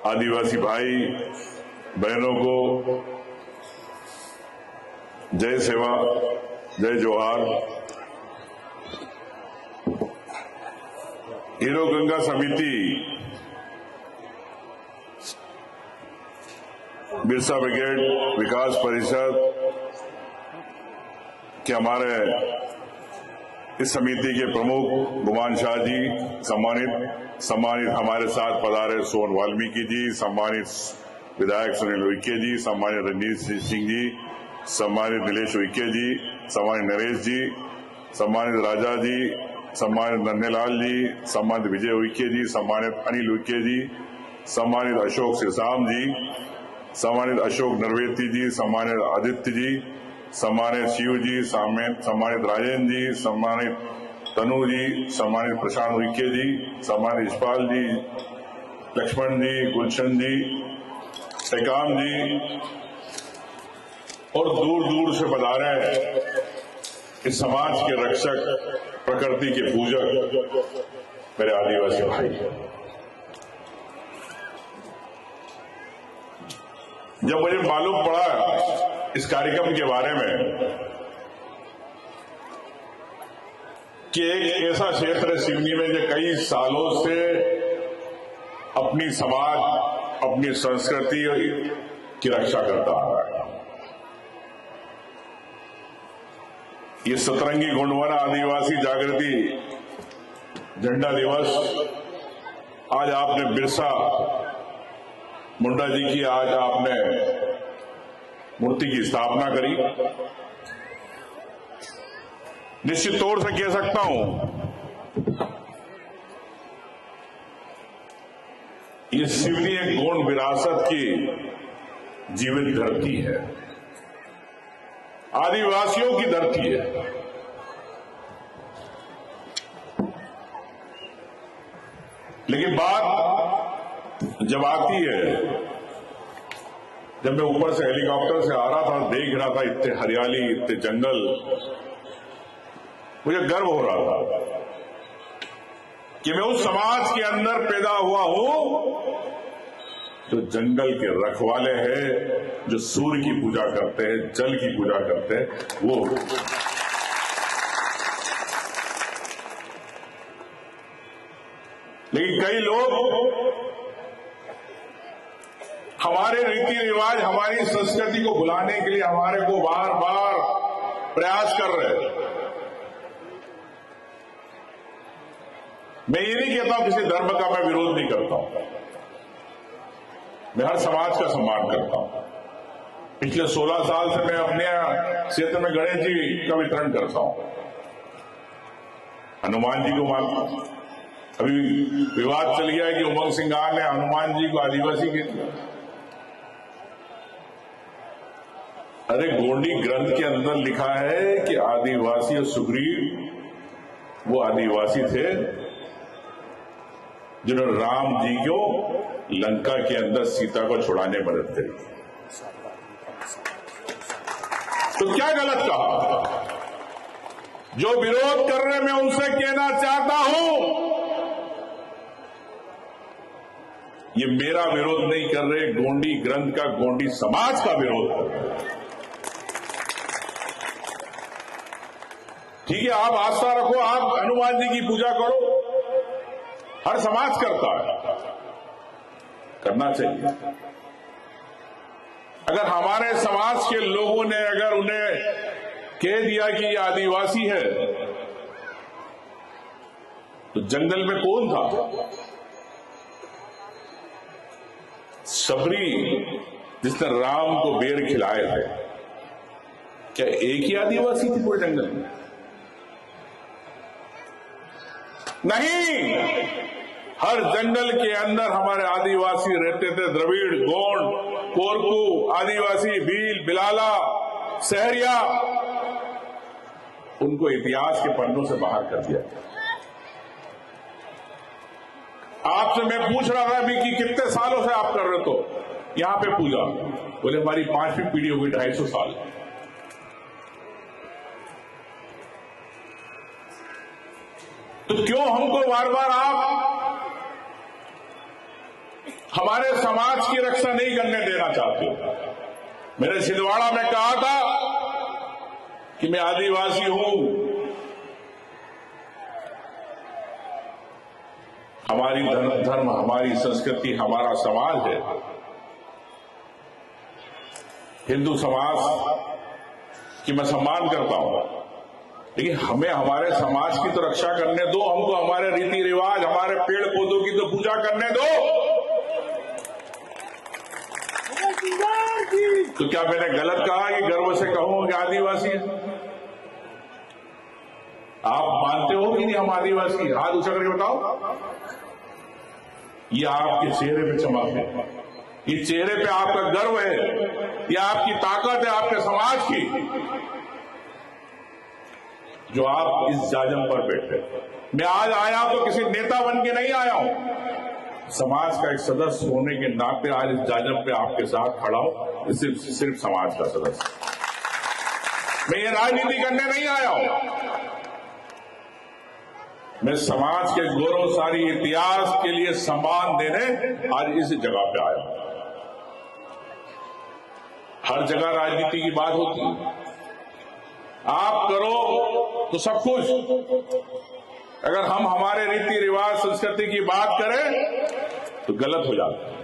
आदिवासी भाई बहनों को जय सेवा, जय जोहार। हीरो गंगा समिति बिरसा ब्रिगेड विकास परिषद के हमारे इस समिति के प्रमुख गुमान शाह जी, सम्मानित हमारे साथ पधारे सोन वाल्मीकि जी, सम्मानित विधायक सुनील उइके जी, सम्मानित रंजीत सिंह जी, सम्मानित नीलेश उइके जी, सम्मानित नरेश जी, सम्मानित राजा जी, सम्मानित नन्हेलाल जी, सम्मानित विजय उइके जी, सम्मानित अनिल उइके जी, सम्मानित अशोक सिरसाम जी, सम्मानित अशोक नरवेती जी, सम्मानित आदित्य जी, सम्मानित शिव जी, सम्मानित राजेंद्र जी, सम्मानित तनु जी, सम्मानित प्रशांत उइके जी, सम्मानित यशपाल जी, लक्ष्मण जी, गुलशन जी, टेकाम जी और दूर दूर से पधारे इस समाज के रक्षक, प्रकृति के पूजक मेरे आदिवासी भाई। जब मुझे मालूम पड़ा इस कार्यक्रम के बारे में कि एक ऐसा क्षेत्र है सिवनी में जो कई सालों से अपनी समाज, अपनी संस्कृति की रक्षा करता आ रहा है, ये सतरंगी गोंडवाना आदिवासी जागृति झंडा दिवस आज आपने बिरसा मुंडा जी की आज आपने मूर्ति की स्थापना करी। निश्चित तौर से कह सकता हूं ये सिवनी एक गोंड विरासत की जीवित धरती है, आदिवासियों की धरती है। लेकिन बात जब आती है, जब मैं ऊपर से हेलीकॉप्टर से आ रहा था, देख रहा था इतने हरियाली, इतने जंगल, मुझे गर्व हो रहा था कि मैं उस समाज के अंदर पैदा हुआ हूं जो जंगल के रखवाले हैं, जो सूर्य की पूजा करते हैं, जल की पूजा करते हैं। वो लेकिन कई लोग हमारे रीति रिवाज, हमारी संस्कृति को भुलाने के लिए हमारे को बार बार प्रयास कर रहे हैं। मैं ये नहीं कहता हूं किसी धर्म का मैं विरोध नहीं करता हूं, मैं हर समाज का सम्मान करता हूं। पिछले 16 साल से मैं अपने क्षेत्र में गणेश जी का वितरण करता हूं, हनुमान जी को मानता हूं। अभी विवाद चल गया है कि उमंग सिंगार ने हनुमान जी को आदिवासी कह दिया। अरे गोंडी ग्रंथ के अंदर लिखा है कि आदिवासी और सुग्रीव वो आदिवासी थे जिन्होंने राम जी को लंका के अंदर सीता को छुड़ाने मदद करी। तो क्या गलत कहा? जो विरोध कर रहे, मैं उनसे कहना चाहता हूं, ये मेरा विरोध नहीं कर रहे, गोंडी ग्रंथ का, गोंडी समाज का विरोध कर रहे। ठीक है, आप आस्था रखो, आप हनुमान जी की पूजा करो, हर समाज करता है, करना चाहिए। अगर हमारे समाज के लोगों ने अगर उन्हें कह दिया कि ये आदिवासी है, तो जंगल में कौन था? सबरी जिसने राम को बेर खिलाए थे, क्या एक ही आदिवासी थी पूरे जंगल में? नहीं, हर जंगल के अंदर हमारे आदिवासी रहते थे। द्रविड़, गोंड, कोरकू, आदिवासी, भील, बिलाला, सहरिया, उनको इतिहास के पन्नों से बाहर कर दिया। आपसे मैं पूछ रहा था अभी कि कितने सालों से आप कर रहे, तो यहां पे पूजा, बोले हमारी 5वीं पीढ़ी हो गई, 250 साल। तो क्यों हमको बार बार आप हमारे समाज की रक्षा नहीं करने देना चाहते हो। मैंने छिंदवाड़ा में कहा था कि मैं आदिवासी हूं, हमारी धर्म, हमारी संस्कृति, हमारा समाज है, हिंदू समाज की मैं सम्मान करता हूं, लेकिन हमें हमारे समाज की तो रक्षा करने दो, हमको हमारे रीति रिवाज, हमारे पेड़ पौधों की तो पूजा करने दो। तो क्या मैंने गलत कहा कि गर्व से कहूं कि आदिवासी है? आप मानते हो कि नहीं हम आदिवासी? हाथ उठा करके बताओ। ये आपके चेहरे पे चमक है, ये चेहरे पे आपका गर्व है, ये आपकी ताकत है आपके समाज की, जो आप इस जाजम पर बैठे। मैं आज आया तो किसी नेता बन के नहीं आया हूं, समाज का एक सदस्य होने के नाते आज इस जाजम पे आपके साथ खड़ा हूं, सिर्फ समाज का सदस्य। मैं ये राजनीति करने नहीं आया हूं, मैं समाज के गौरवशाली इतिहास के लिए सम्मान देने आज इस जगह पे आया हूं। हर जगह राजनीति की बात होती है, आप करो तो सब कुछ, अगर हम हमारे रीति रिवाज संस्कृति की बात करें तो गलत हो जाता है।